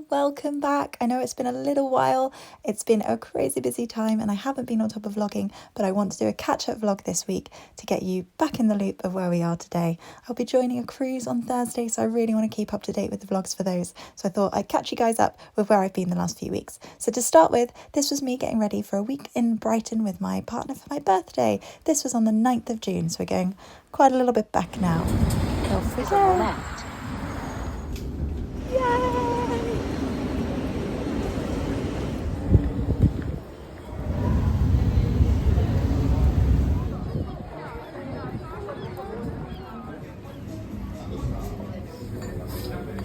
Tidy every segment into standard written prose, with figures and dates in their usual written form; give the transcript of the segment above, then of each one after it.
welcome back. I know it's been a little while. It's been a crazy busy time and I haven't been on top of vlogging, but I want to do a catch-up vlog this week to get you back in the loop of where we are today. I'll be joining a cruise on Thursday, so I really want to keep up to date with the vlogs for those. So I thought I'd catch you guys up with where I've been the last few weeks. So to start with, this was me getting ready for a week in Brighton with my partner for my birthday. This was on the 9th of June, so we're going quite a little bit back now. Off we go. Yay!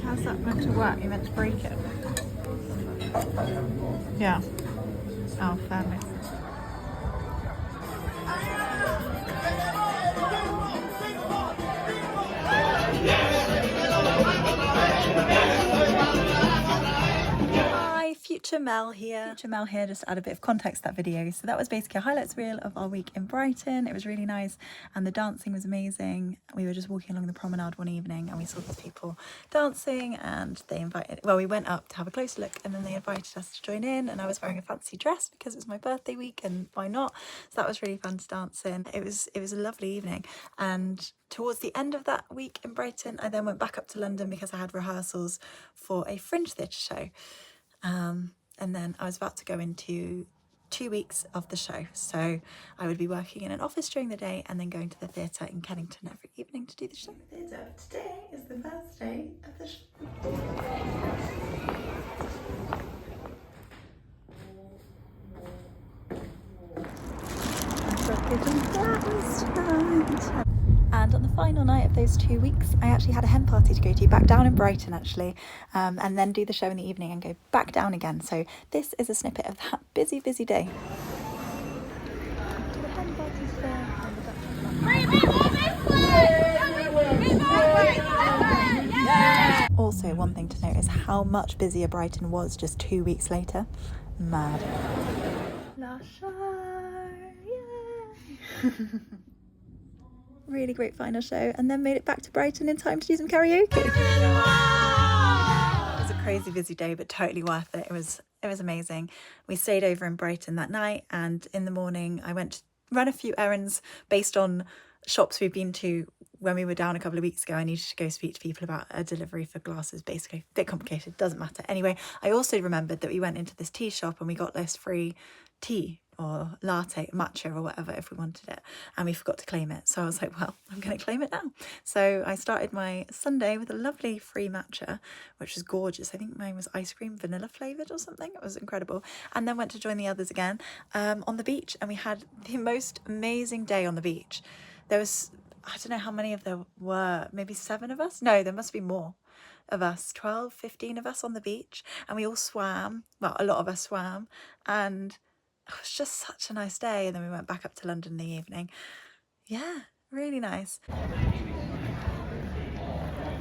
How's that meant to work? You meant to break it? Yeah. Oh, fairly. Hi, Future Mel here. Future Mel here, just to add a bit of context to that video. So that was basically a highlights reel of our week in Brighton. It was really nice and the dancing was amazing. We were just walking along the promenade one evening and we saw these people dancing and they invited, well, we went up to have a closer look and then they invited us to join in, and I was wearing a fancy dress because it was my birthday week and why not? So that was really fun to dance in. It was a lovely evening, and towards the end of that week in Brighton, I then went back up to London because I had rehearsals for a Fringe Theatre show. And then I was about to go into 2 weeks of the show. So I would be working in an office during the day and then going to the theatre in Kennington every evening to do the show. The theatre today is the first day of the show. And on the final night of those 2 weeks, I actually had a hen party to go to back down in Brighton actually, and then do the show in the evening and go back down again. So this is a snippet of that busy day. To the hen party today. Also, one thing to note is how much busier Brighton was just 2 weeks later. Mad. La show, yay! Really great final show, and then made it back to Brighton in time to do some karaoke. It was a crazy busy day, but totally worth it. It was amazing. We stayed over in Brighton that night, and in the morning I went to run a few errands based on shops we've been to when we were down a couple of weeks ago. I needed to go speak to people about a delivery for glasses, basically. A bit complicated, doesn't matter. Anyway, I also remembered that we went into this tea shop and we got this free tea or latte, matcha or whatever if we wanted it, and we forgot to claim it. So I was like, well, I'm going to claim it now. So I started my Sunday with a lovely free matcha, which was gorgeous. I think mine was ice cream vanilla flavoured or something. It was incredible. And then went to join the others again on the beach, and we had the most amazing day on the beach. There was, I don't know how many of there were, maybe 7 of us? No, there must be more of us, 12, 15 of us on the beach, and we all swam. Well, a lot of us swam, and it was just such a nice day. And then we went back up to London in the evening. Yeah, really nice.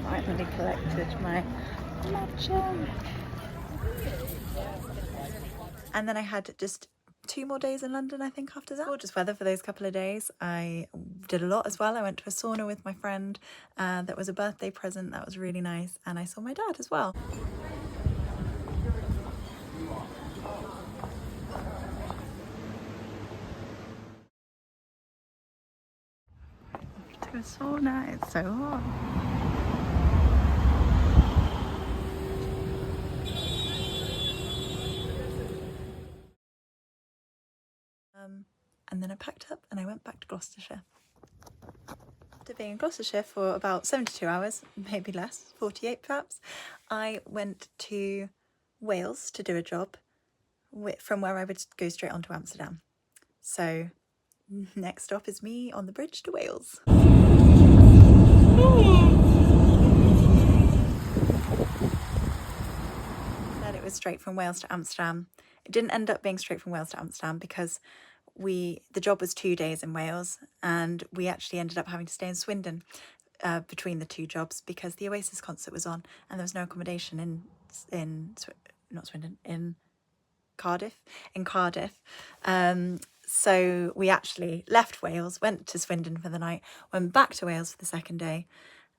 Finally collected my matcha. And then I had just 2 more days in London, I think, after that. Gorgeous weather for those couple of days. I did a lot as well. I went to a sauna with my friend. That was a birthday present. That was really nice. And I saw my dad as well. To a sauna, it's so hot. And then I packed up and I went back to Gloucestershire. After being in Gloucestershire for about 72 hours, maybe less, 48 perhaps, I went to Wales to do a job from where I would go straight on to Amsterdam. So next stop is me on the bridge to Wales. Then it was straight from Wales to Amsterdam. It didn't end up being straight from Wales to Amsterdam because the job was 2 days in Wales, and we actually ended up having to stay in Swindon between the 2 jobs because the Oasis concert was on and there was no accommodation in Cardiff. So we actually left Wales, went to Swindon for the night, went back to Wales for the second day,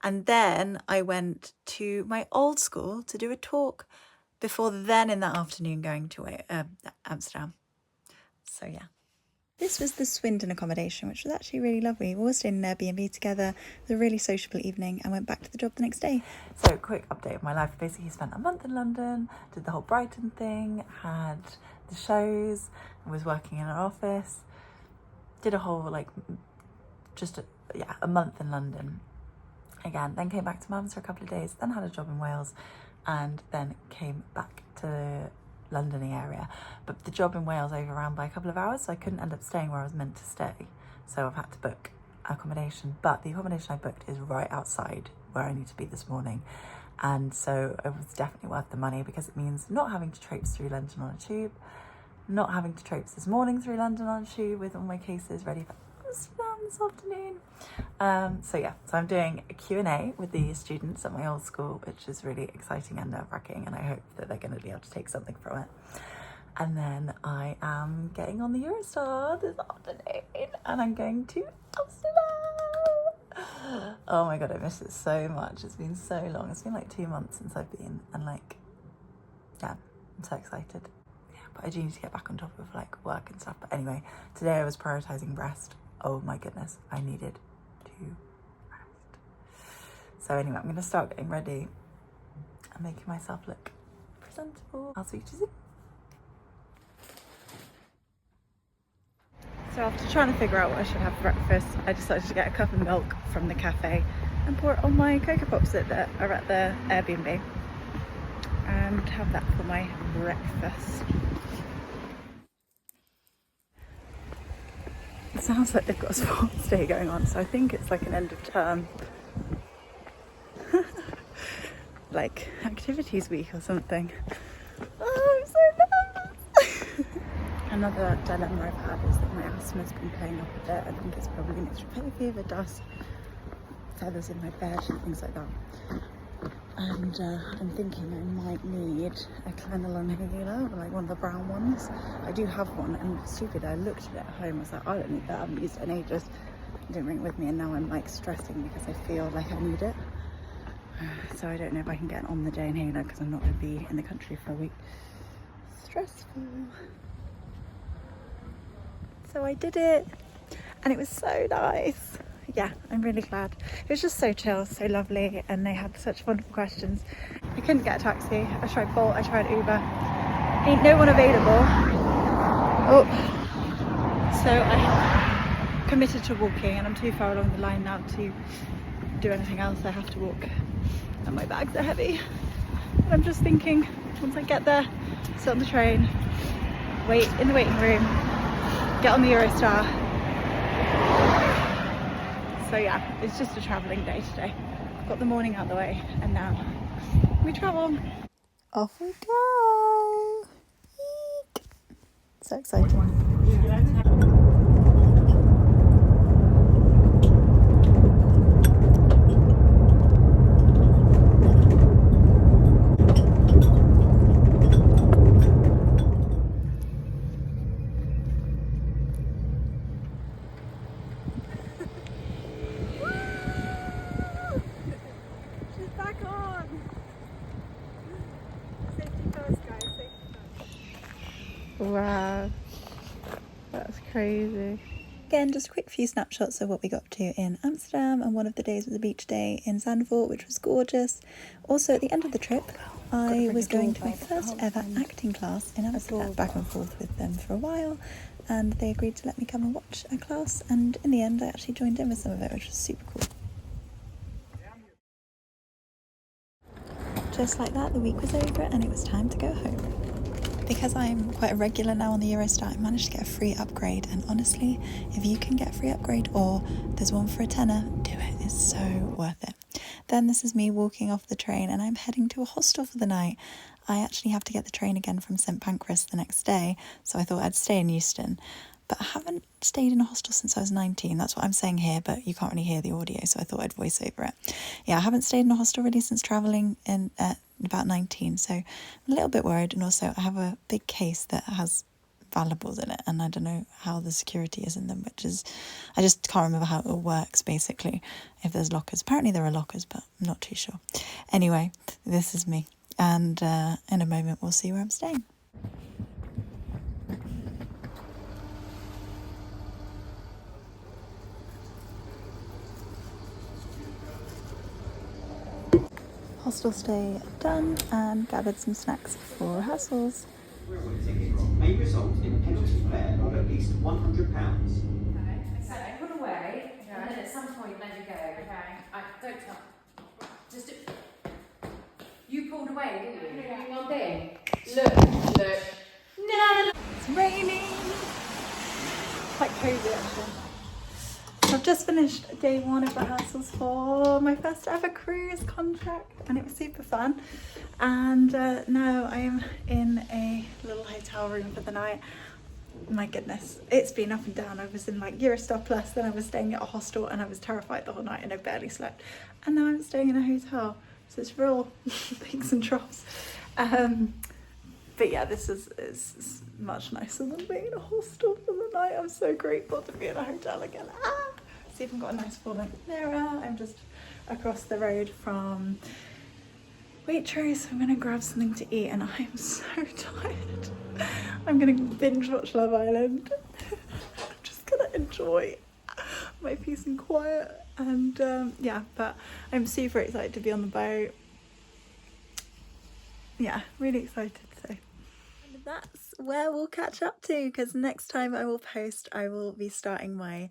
and then I went to my old school to do a talk before then in that afternoon going to Amsterdam. So yeah. This was the Swindon accommodation, which was actually really lovely. We all stayed in an Airbnb together. It was a really sociable evening and went back to the job the next day. So quick update of my life. Basically spent a month in London, did the whole Brighton thing, had the shows, was working in an office, did a whole a month in London again, then came back to Mum's for a couple of days, then had a job in Wales, and then came back to Londony area. But the job in Wales overran by a couple of hours, so I couldn't end up staying where I was meant to stay, so I've had to book accommodation. But the accommodation I booked is right outside where I need to be this morning, and so it was definitely worth the money, because it means not having to traipse through London on a tube, not having to traipse this morning through London on a tube with all my cases ready for Amsterdam this afternoon. So I'm doing a Q&A with the students at my old school, which is really exciting and nerve-wracking, and I hope that they're going to be able to take something from it. And then I am getting on the Eurostar this afternoon, and I'm going to Amsterdam. Oh my god, I miss it so much. It's been so long. It's been like 2 months since I've been, and I'm so excited. But I do need to get back on top of work and stuff. But anyway, today I was prioritising rest. Oh my goodness, I needed to rest. So anyway, I'm going to start getting ready and making myself look presentable. I'll speak to you soon. So after trying to figure out what I should have for breakfast, I decided to get a cup of milk from the cafe and pour it on my Cocoa Pops that are at the Airbnb, and have that for my breakfast. It sounds like they've got a sports day going on, so I think it's like an end of term activities week or something. Oh, I'm so nervous. Another dilemma I've had is that my asthma's been playing up a bit. I think it's probably an extra hay fever, dust, feathers in my bed and things like that. And I'm thinking I might need a Clenilon inhaler, one of the brown ones. I do have one, and stupid, I looked at it at home, I was like, I don't need that, I haven't used it in ages. I didn't bring it with me, and now I'm stressing because I feel like I need it. So I don't know if I can get an on the day inhaler, because I'm not going to be in the country for a week. Stressful. So I did it, and it was so nice. Yeah, I'm really glad. It was just so chill, so lovely, and they had such wonderful questions. I couldn't get a taxi. I tried Bolt, I tried Uber. Ain't no one available. Oh, so I committed to walking, and I'm too far along the line now to do anything else. I have to walk, and my bags are heavy. And I'm just thinking, once I get there, sit on the train, wait in the waiting room, get on the Eurostar. So yeah, it's just a travelling day today. I've got the morning out of the way, and now we travel. Off we go! Eek. So exciting. Wow, that's crazy. Again, just a quick few snapshots of what we got up to in Amsterdam, and one of the days was a beach day in Zandvoort, which was gorgeous. Also, at the end of the trip, I was going to my first ever acting class in Amsterdam. Back and forth with them for a while, and they agreed to let me come and watch a class, and in the end I actually joined in with some of it, which was super cool. Just like that, the week was over and it was time to go home. Because I'm quite a regular now on the Eurostar, I managed to get a free upgrade, and honestly, if you can get a free upgrade or there's one for a tenner, do it. It's so worth it. Then this is me walking off the train, and I'm heading to a hostel for the night. I actually have to get the train again from St Pancras the next day, so I thought I'd stay in Euston. But I haven't stayed in a hostel since I was 19. That's what I'm saying here, but you can't really hear the audio, so I thought I'd voice over it. Yeah, I haven't stayed in a hostel really since travelling in about 19, so I'm a little bit worried. And also I have a big case that has valuables in it, and I don't know how the security is in them, I just can't remember how it all works, basically, if there's lockers. Apparently there are lockers, but I'm not too sure. Anyway, this is me and in a moment we'll see where I'm staying. Hostel stay done and gathered some snacks for rehearsals. May result in a penalty fare of at least £100. So put away, and then at some point let you go. Okay. Don't tell. Just do. You pulled away, didn't you? No, one thing. Look. No. It's raining. Quite crazy actually. So I've just finished day one of rehearsals for my first ever cruise contract, and it was super fun. And now I am in a little hotel room for the night. My goodness, it's been up and down. I was in like Eurostar Plus, then I was staying at a hostel, and I was terrified the whole night and I barely slept. And now I'm staying in a hotel, so it's real peaks and troughs. But yeah, this is much nicer than being in a hostel for the night. I'm so grateful to be in a hotel again. See if I've got a nice full length mirror. I'm just across the road from Waitrose. I'm gonna grab something to eat, and I'm so tired. I'm gonna binge watch Love Island. I'm just gonna enjoy my peace and quiet. And yeah, but I'm super excited to be on the boat. Yeah, really excited. So that's where we'll catch up to, because next time I will post, I will be starting my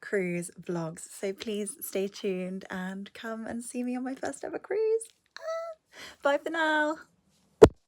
cruise vlogs. So please stay tuned and come and see me on my first ever cruise. Bye for now.